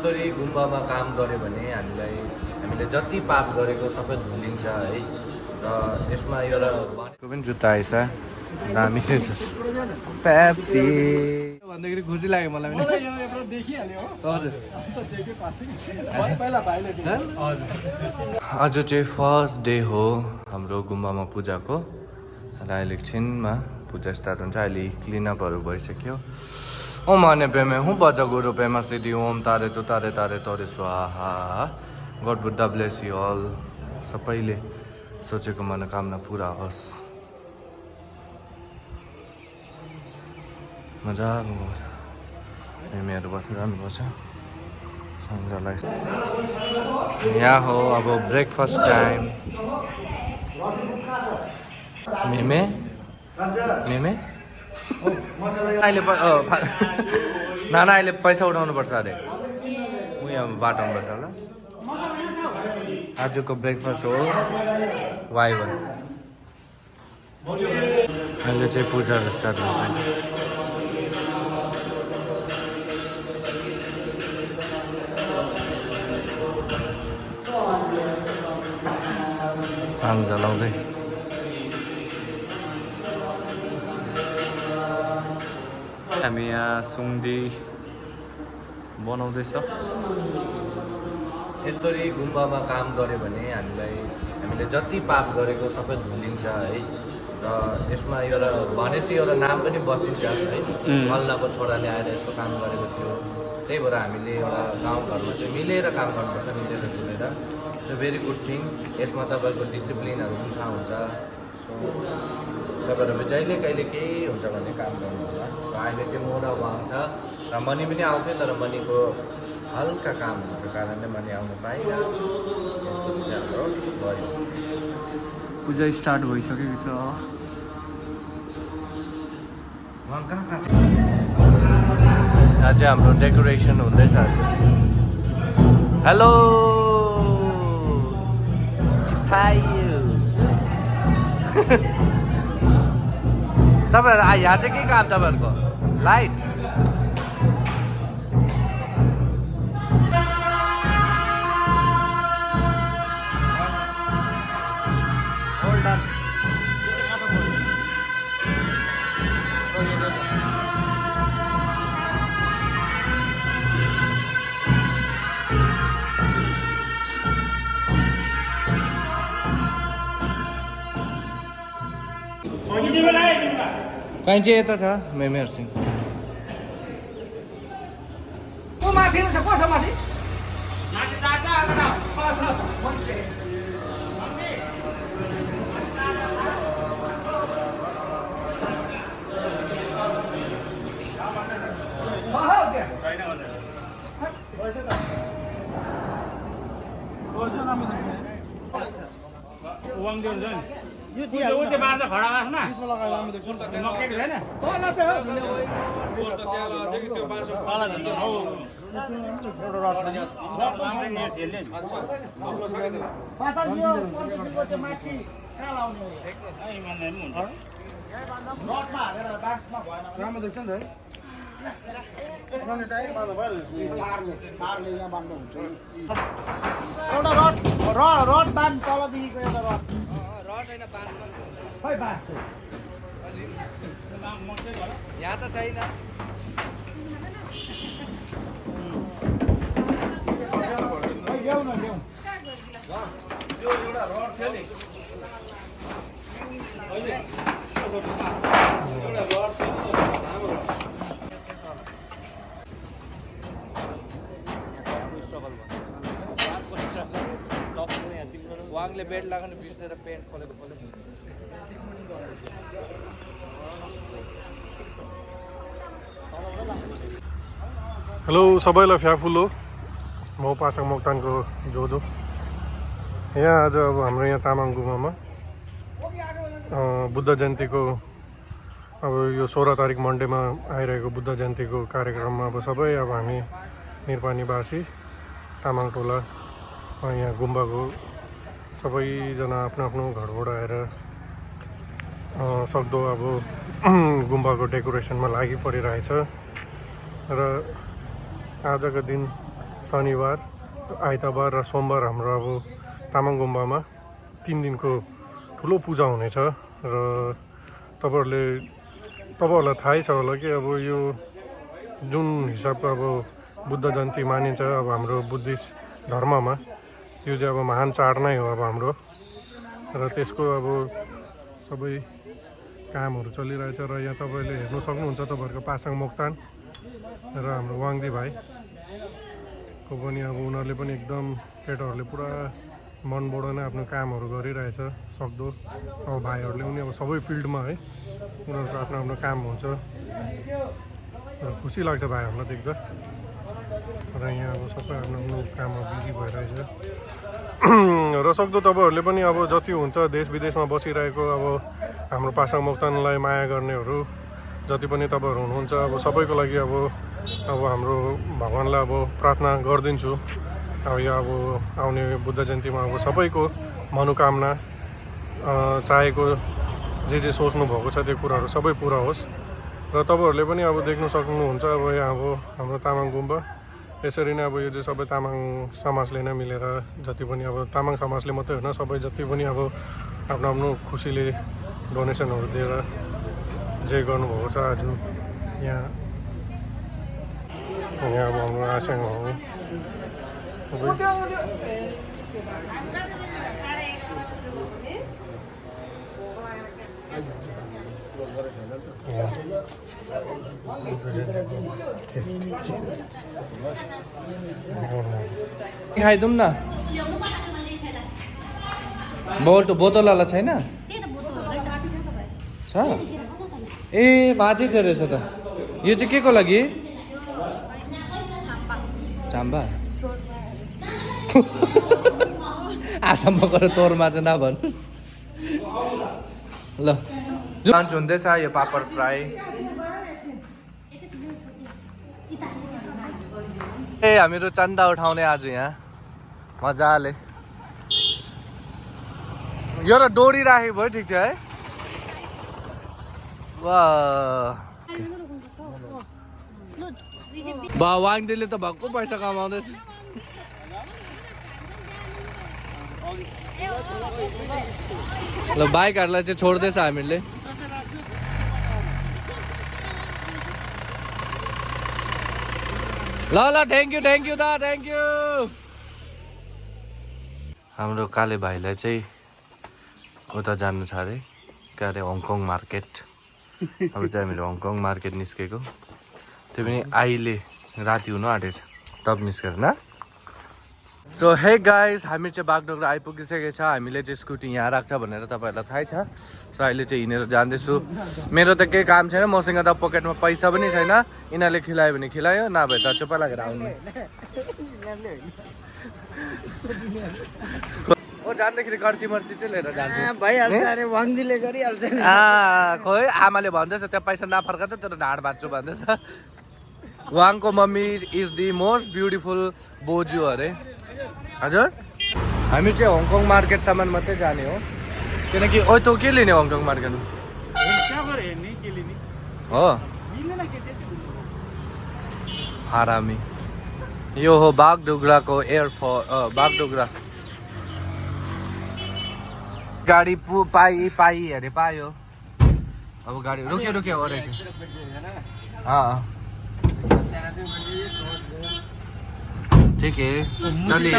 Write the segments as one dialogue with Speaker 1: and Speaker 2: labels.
Speaker 1: यसरी गुम्बामा काम गऱ्यो भने हामीले जति पाप गरेको सबै धुलिन्छ है। र यसमा एउटा भनेको पनि जुत्ता आएछ, दामी रहेछ। पेप्सी भन्दाखेरि खुसी लाग्यो मलाई पनि। आज चाहिँ फर्स्ट डे हो हाम्रो गुम्बामा पूजाको र अहिले एकछिनमा पूजा स्टार्ट हुन्छ। अहिले क्लिनअपहरू भइसक्यो। ओम आने पे में हूँ बजा गुरु पे मा सिद्धि ओम तारे तु तारे तारे तोरे स्वाहा। God Buddha bless you all. सबैले सोचेको मनोकामना पुरा होस्। मजाको मेमेहरू बसिरहनुपर्छ सन्जलाई। यहाँ हो अब ब्रेकफास्ट टाइम। मेमे मेमे अहिले नाना अहिले पैसा उठाउनु पर्छ अरे। ऊ यहाँ बाटाउनु पर्छ ल। आजको ब्रेकफास्ट हो वाइबन। अहिले चाहिँ पूजाहरू स्टार्ट हुन्छ। साङ जलाउँदै हामी यहाँ सुङ्दी बनाउँदैछ। यसरी गुम्बामा काम गऱ्यो भने हामीले जति पाप गरेको सबै धुलिन्छ है। र यसमा एउटा भनेपछि एउटा नाम पनि बसिन्छ है। मल्लको छोराले आएर यस्तो काम गरेको थियो। त्यही भएर हामीले एउटा गाउँघरमा चाहिँ मिलेर काम गर्नुपर्छ, मिलेर जुलेर। It's a very good thing. यसमा तपाईँको डिसिप्लिनहरू पनि थाहा हुन्छ। सो तपाईँहरू जहिले कहिले केही हुन्छ भने काम गर्नु होला। र अहिले चाहिँ म र उहाँ छ र मनी पनि आउँथ्यो, तर मनीको हल्का काम भएको कारणले मनी आउनु पाइनँ। यस्तो विचारहरू भयो।
Speaker 2: पूजा स्टार्ट भइसकेको छ।
Speaker 1: यहाँ चाहिँ हाम्रो डेकोरेसन हुँदैछ आज। हेलो तपाईँहरू यहाँ चाहिँ के काम तपाईँहरूको? लाइट कहीँ चाहिँ यता छ मेमेहरूसँग।
Speaker 3: यो त्यो बाँड्दा खडा बासमा त्यसमा लगाएर राम्रो देख्छ नि त। नकेको छैन तल छ त्यो बाँसो तल झन् हौ एउटा रड पनि राम्रै नि खेल्ने। अच्छा पासा यो पछिको त्यो माथि कहाँ लाउने हो? है मान्ने पनि हुन्छ। रडमा हालेर बाँसमा भएन राम्रो देख्छ नि त है। अनि डाइरेक्ट बाँड्दा भयो। तारले यहाँ बाँड्दा हुन्छ। एउटा रड बाँध तलदेखिको एउटा रड। खै बाँस
Speaker 1: यहाँ त छैन।
Speaker 3: ल्याउ न ल्याउ।
Speaker 1: त्यो एउटा रड थियो नि। वाङले बेड लगाउनु बिर्सेर पेन्ट खोलेको खोले।
Speaker 4: हेलो सबैलाई फ्याफुलो। म पासाङ मोक्तानको जोजो। यहाँ आज अब हाम्रो यहाँ तामाङ गुम्बामा बुद्ध जयन्तीको अब यो 16 तारिक मन्डेमा आइरहेको बुद्ध जयन्तीको कार्यक्रममा अब सबै अब हामी निरपानीवासी तामाङ टोला यहाँ गुम्बाको सबैजना आफ्नो आफ्नो घरबाट आएर सक्दो अब गुम्बाको डेकोरेसनमा लागि परिरहेछ। र आजको दिन शनिबार, आइतबार र सोमबार हाम्रो अब तामाङ गुम्बामा 3 दिनको ठुलो पूजा हुनेछ र तपाईँहरूलाई थाहै छ होला कि अब यो जुन हिसाबको अब बुद्ध जयन्ती मानिन्छ अब हाम्रो बुद्धिस्ट धर्ममा यो चाहिँ अब महान चाड नै हो अब हाम्रो र त्यसको अब सबै कामहरू चलिरहेछ र यहाँ तपाईँले हेर्नु सक्नुहुन्छ तपाईँहरूको पासाङ मोक्तान र हाम्रो वाङदी भाइको पनि अब उनीहरूले पनि एकदम केटाहरूले पुरा मनबाट नै आफ्नो कामहरू गरिरहेछ सक्दो अब भाइहरूले पनि अब सबै फिल्डमा है उनीहरूको आफ्नो आफ्नो काम हुन्छ र खुसी लाग्छ भाइहरूलाई देख्दा र यहाँ अब सबै आफ्नो आफ्नो काममा बिजी भइरहेछ र सक्दो तपाईँहरूले पनि अब जति हुन्छ देश विदेशमा बसिरहेको अब हाम्रो पासाङ मोक्तानलाई माया गर्नेहरू जति पनि तपाईँहरू हुनुहुन्छ अब सबैको लागि अब हाम्रो भगवान्लाई अब प्रार्थना गरिदिन्छु अब यो अब आउने बुद्ध जयन्तीमा अब सबैको मनोकामना चाहेको जे सोच्नु भएको छ त्यो कुराहरू सबै पुरा होस् र तपाईँहरूले पनि अब देख्न सक्नुहुन्छ अब यहाँ अब हाम्रो तामाङ गुम्बा यसरी नै अब यो चाहिँ सबै तामाङ समाजले नै मिलेर जति पनि अब तामाङ समाजले मात्रै होइन सबै जति पनि अब आफ्नो आफ्नो खुसीले डोनेसनहरू दिएर जे गर्नुभएको छ आज यहाँ अब हाम्रो आशाङहरू
Speaker 1: खाइदिउँ न बोतलवाला छैन छ ए माथि थियो रहेछ त यो चाहिँ के को लागि चाम्बा आसम्म गएर तोरमा चाहिँ नभन् ल लन्च हुँदैछ यो पापड फ्राई ए हामीहरू चन्दा उठाउने आज यहाँ मजाले यो त डोरी राखेको भयो ठिक थियो है वाह वाङदीले त भक्कु पैसा कमाउँदैछ ल बाइकहरूलाई चाहिँ छोड्दैछ हामीले ल थ्याङ्क यू दा थ्याङ्क यू हाम्रो काले भाइलाई चाहिँ उता जानु छ अरे के अरे हङकङ मार्केट अब चाहिँ हामीहरू हङकङ मार्केट निस्केको त्यो पनि अहिले राति हुनु आँटेछ तब निस्केर न सो हे गाइस हामी चाहिँ बागडोग्रा आइपुगिसकेको छ हामीले चाहिँ स्कुटी यहाँ राख्छ भनेर तपाईँहरूलाई थाहै छ सो अहिले चाहिँ हिँडेर जाँदैछु मेरो त केही काम छैन मसँग त पकेटमा पैसा पनि छैन यिनीहरूले खिलायो भने खिलायो नभए त चुप्पा लागेर आउनु ओ जाँदाखेरि कर्ची मर्ची चाहिँ लिएर जान्छु
Speaker 3: भइहाल्छ अरे वाङदीले गरिहाल्छ
Speaker 1: खोइ आमाले भन्दैछ त्यो पैसा नफर्का त तेरो ढाड भाँच्छु भन्दैछ वाङको mummy is the most beautiful बोजू अरे हजुर हामी चाहिँ हङकङ मार्केटसम्म मात्रै जाने हो किनकि ओ तँ के लिने हङकङ मार्केटमा हो हरामी यो हो बागडोग्राको एयरपोर्ट बागडोग्रा गाडी पाइ अरे पायो अब गाडी रुक्यो ओरेको ठिक है चलिए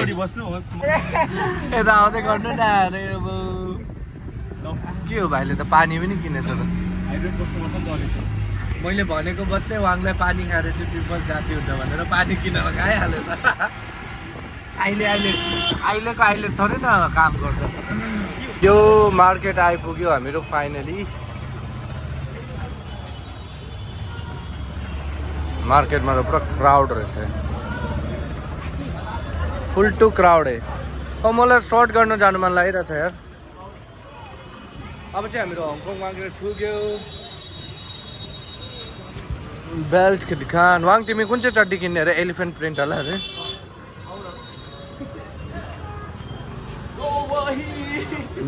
Speaker 1: यता आउँदै गर्नु न अरे अब के हो भाइले त पानी पनि किनेछ त मैले भनेको मात्रै वाङलाई पानी खाएर चाहिँ पिम्पल जाती हुन्छ भनेर पानी किनेर खाइहालेछ अहिले थोरै न काम गर्छ यो मार्केट आइपुग्यो हामीहरू फाइनली मार्केटमा पुरा क्राउड रहेछ फुल टु क्राउड है अब मलाई सर्ट गर्न जानु मन लागिरहेछ यार अब चाहिँ हामीहरू हङकङ मार्केट पुग्यो बेल्ट की दुकान वाङ तिमी कुन चाहिँ चड्डी किन्ने अरे एलिफेन्ट प्रिन्ट होला अरे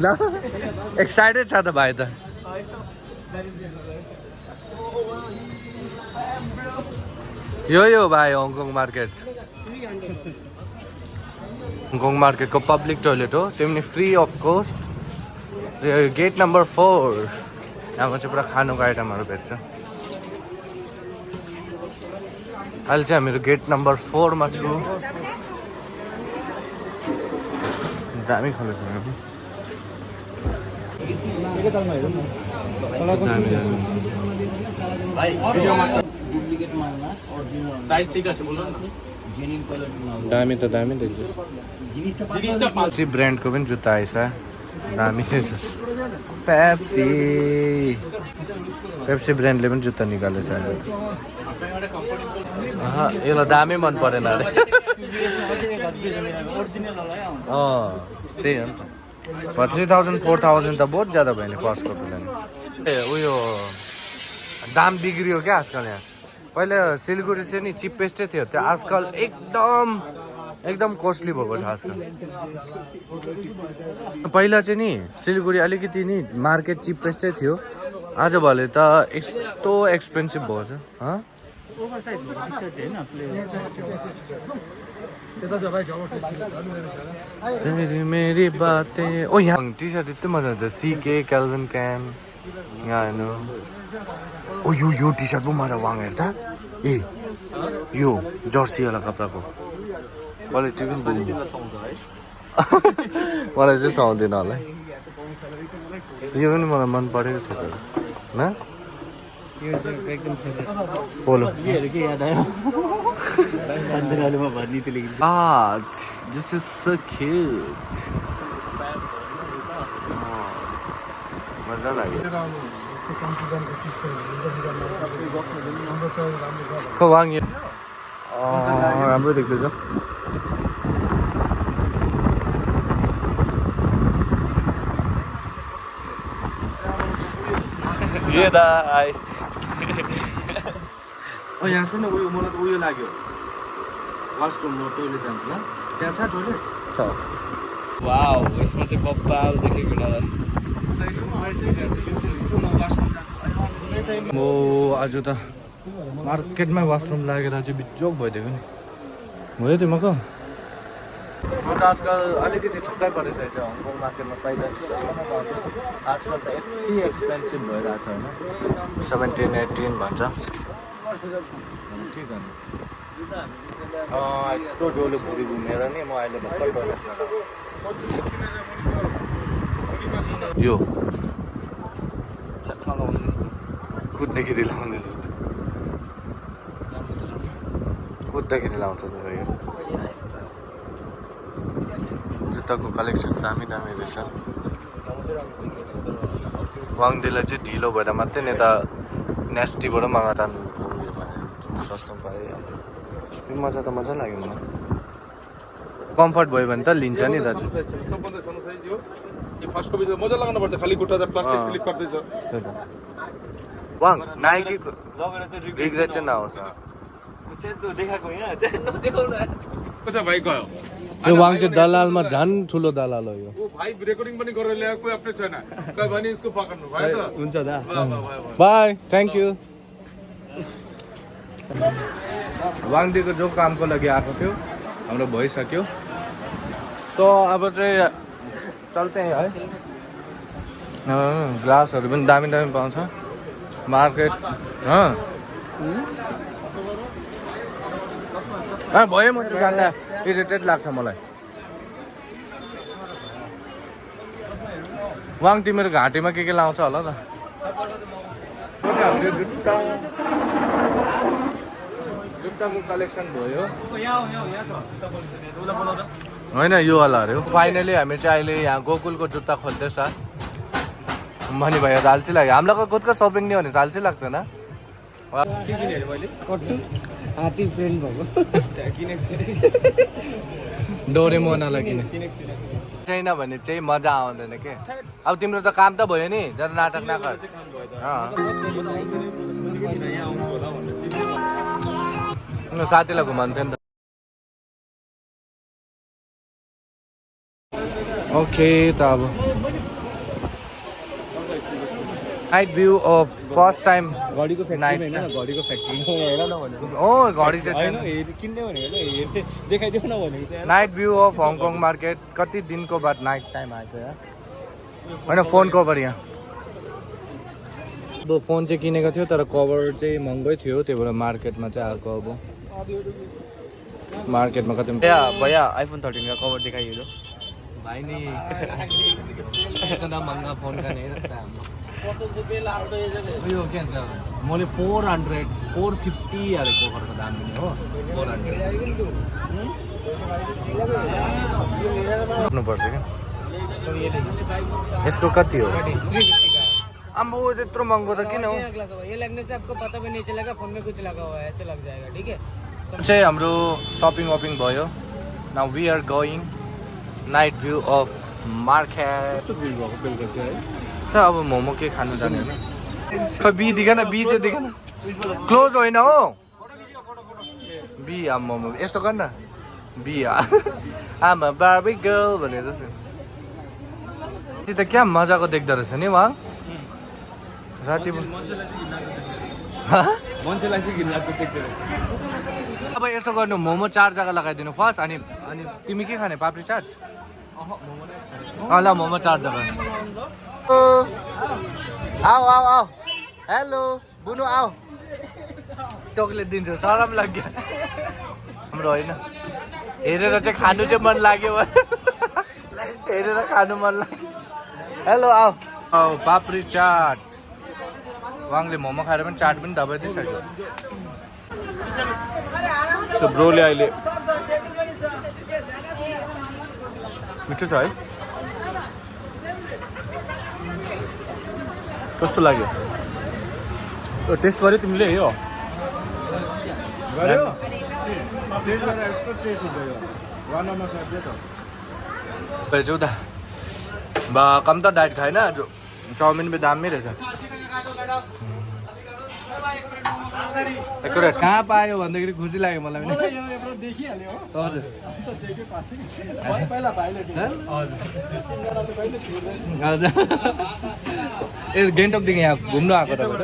Speaker 1: ल एक्साइटेड छ त भाइ त यो भाइ हङकङ मार्केट हङकङ मार्केटको पब्लिक टोइलेट हो त्यो पनि free of cost gate number 4 यहाँमा चाहिँ पुरा खानुको आइटमहरू भेट्छ अहिले चाहिँ हामीहरू गेट नम्बर 4 मा छु दामी खोलेको छ
Speaker 3: साइज ठीक আছে बोल्नु न
Speaker 1: दामी त दामी देख्छ पेप्सी ब्रान्डको पनि जुत्ता आएछ दामी छ पेप्सी ब्रान्डले पनि जुत्ता निकालेछ अहिले यसलाई दामै मन परेन अरे त्यही हो नि त 3000 4000 त बहुत ज्यादा भयो नि फर्स्टको प्लान उयो दाम बिग्रियो क्या आजकल यहाँ पहिला सिलगढी चाहिँ नि चिपेस्टै थियो त्यो आजकल एकदम कस्टली भएको छ आजकल पहिला चाहिँ नि सिलगढी अलिकति नि मार्केट चिपेस्टै थियो आजभोलि त यस्तो एक्सपेन्सिभ भएको छ मेरी बातें ओ यहाँ टी सर्ट यति मजा हुन्छ सीके क्याल्भिन क्यान यहाँ हेर्नु ओ यो टी सर्ट पो मजा वाङ हेर त ए यो जर्सीवाला कपडाको क्वालिटी पनि मलाई चाहिँ सुहाउँदैन होला यो पनि मलाई मन परेको थियो न बोलो this is so cute मजा लाग्यो खो वाङ राम्रो देख्दैछ
Speaker 2: ये दा आइ
Speaker 1: ओ यहाँ सुन उयो मलाई त उयो लाग्यो वासरुम र टोइलेट जान्छ ल त्यहाँ छ टोइलेट
Speaker 2: छ वाउ यसमा चाहिँ बब्बाल देखेको होला
Speaker 1: म आज त मार्केटमा वासरुम लागेर चाहिँ बिजोक भइदिएको नि भयो तिमीको म त आजकल अलिकति छक्कै परिसकेको छ हङकङ मार्केटमा पहिला सस्तोमा पाउँथ्यो आजकल त यति एक्सपेन्सिभ भइरहेको छ होइन 17-18 भन्छ के गर्नु यत्रो जोले भुँडी घुमेर नि म अहिले भर्खर टोइलेट यो कुद्दाखेरि लाउने जस्तो कुद्दाखेरि लाउँछ त यो जुत्ताको कलेक्सन दामी दामी रहेछ वाङदेलाई चाहिँ ढिलो भएर मात्रै नि त नेस्टीबाट मगाएर उयो भने सस्तो पाइहाल्छ त्यो मजा त मजा लाग्यो मलाई कम्फर्ट भयो भने त लिन्छ नि दाजु
Speaker 5: मजा लगाउनु पर्छ खाली खुट्टा चाहिँ प्लास्टिक स्लिप गर्दैछ
Speaker 1: वाङ नाइकीको रिग्रेट चाहिँ नआउँछ
Speaker 5: भाइ गयो
Speaker 1: यो वाङ चाहिँ दलालमा झन् ठुलो दलाल हो यो
Speaker 5: भाइ रेकर्डिङ पनि गरेर ल्याएको कोही अपडेट छैन कोही भने यसको पकड्नु भयो त
Speaker 2: हुन्छ दा
Speaker 1: बाई थ्याङ्क यू वाङदेखिको जो कामको लागि आएको थियो हाम्रो भइसक्यो सो अब चाहिँ चल्ते है ग्लासहरू पनि दामी दामी पाउँछ मार्केट भयो म चाहिँ जान्दा इरिटेट लाग्छ मलाई वाङ तिमीहरू घाँटीमा के लाउँछ होला त जुत्ताको कलेक्सन भयो होइन यो वाला अरे फाइनली हामी चाहिँ अहिले यहाँ गोकुलको जुत्ता खोज्दैछ मनी भैया त अल्छी लाग्यो हामीलाई खुदको सपिङ नहीं भने अल्छी लाग्दैन
Speaker 2: हात्ती प्रिन्ट भएको
Speaker 1: डोरेमोनालाई छैन भने चाहिँ मजा आउँदैन के अब तिम्रो त काम त भयो नि जरा नाटक नगर साथीलाई घुमाउनु थियो नि त ओके त अब night view of first time
Speaker 2: घडीको फ्याक्ट्री
Speaker 1: Night
Speaker 2: होइन घडीको फ्याक्ट्री हेर न भनेको
Speaker 1: ओ घडी चाहिँ
Speaker 2: होइन
Speaker 1: छैन।
Speaker 2: किन्ने भनेको हेर्दै देखाइदेऊ न भनेको चाहिँ
Speaker 1: night view of Hong Kong market कति दिनको बाद नाइट टाइम आएको यार होइन फोन कभर यहाँ अब फोन चाहिँ किनेको थियो तर कभर चाहिँ महँगै थियो त्यही भएर मार्केटमा चाहिँ आएको अब मार्केटमा कति
Speaker 2: भैया आइफोन 13 का कभर दिखाइए दो
Speaker 1: भाइ नि इतना महँगा फोन का नहीं रखता हम यो के भन्छ मैले 450 हालेको कभरको दाम पनि हो 400 पर्छ क्या यसको कति हो अम्बो त्यत्रो महँगो त किन हो
Speaker 6: ये लगने से आपको पता भी नहीं चलेगा फोन में कुछ लगा हुआ है ऐसे लग जाएगा ठीक है
Speaker 1: चाहिँ हाम्रो सपिङ वपिङ भयो now we are going night view of market चाहिँ अब मोमो के खानु जाने होइन खै बी दिखा न बी चाहिँ दिखा न क्लोज होइन हो बी आम मोमो यस्तो गर न बी आम बार्बी गर्ल भने जस्तो त्यो त क्या मजाको देख्दो रहेछ नि वहाँ राति
Speaker 2: मान्छेलाई चाहिँ घिन लाग्दो देख्दै
Speaker 1: अब यसो गर्नु मोमो 4 जग्गा लगाइदिनु फर्स्ट अनि तिमी के खाने पापडी चाट ल मोमो 4 जग्गा आऊ आऊ आऊ हेलो बुनु आऊ चक्लेट दिन्छु सरम लाग्यो हाम्रो होइन हेरेर चाहिँ खानु चाहिँ मन लाग्यो हेरेर खानु मन लाग्यो हेलो आऊ आऊ पापडी चाट वाङले मोमो खाएर पनि चाट पनि दबाइदिइसक्यो
Speaker 2: ब्रोले अहिले मिठो छ है कस्तो लाग्यो टेस्ट गर्यो तिमीले यो
Speaker 1: गऱ्यो टेस्ट गरेर यस्तो टेस्ट हुन्छ यो वान अफ माई फेभरेट हो भेजौ त बा कम त डाइट खाएन आज चाउमिन पनि दामी रहेछ एक कहाँ पायो भन्दाखेरि खुसी लाग्यो मलाई पनि हजुर हजुर ए गान्तोकदेखि यहाँ घुम्नु आएको तपाईँ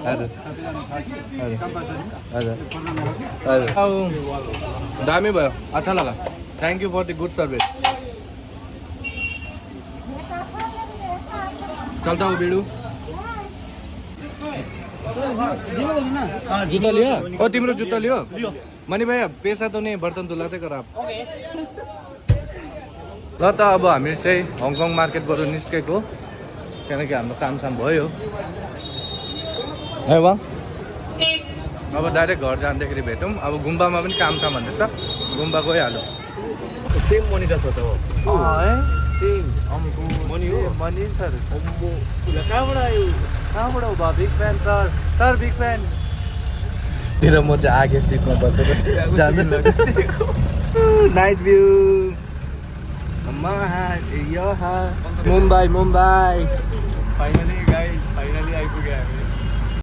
Speaker 1: हजुर हजुर हजुर दामी भयो अच्छा लगा thank you for the good service चल्ता हो बिडु जुत्ता लियो ओ तिम्रो जुत्ता लियो मनी भाइ पैसा तो नहीं बर्तन धुलाते कर आप ल त अब हामी चाहिँ हङकङ मार्केटबाट निस्केको किनकि हाम्रो कामसाम भयो है वा अब डाइरेक्ट घर जाँदाखेरि भेटौँ अब गुम्बामा पनि कामसाम भन्दैछ गुम्बा गइहालौँ
Speaker 2: सेम मनिटा छ त हो
Speaker 1: है सेम मनी हो मनी त
Speaker 2: कहाँबाट आयो
Speaker 1: कहाँबाट हो बा big fan sir big fan तेरो म चाहिँ आगे सिटमा बसेर जानु night view Mumbai
Speaker 2: finally guys finally आइपुग्यो हामी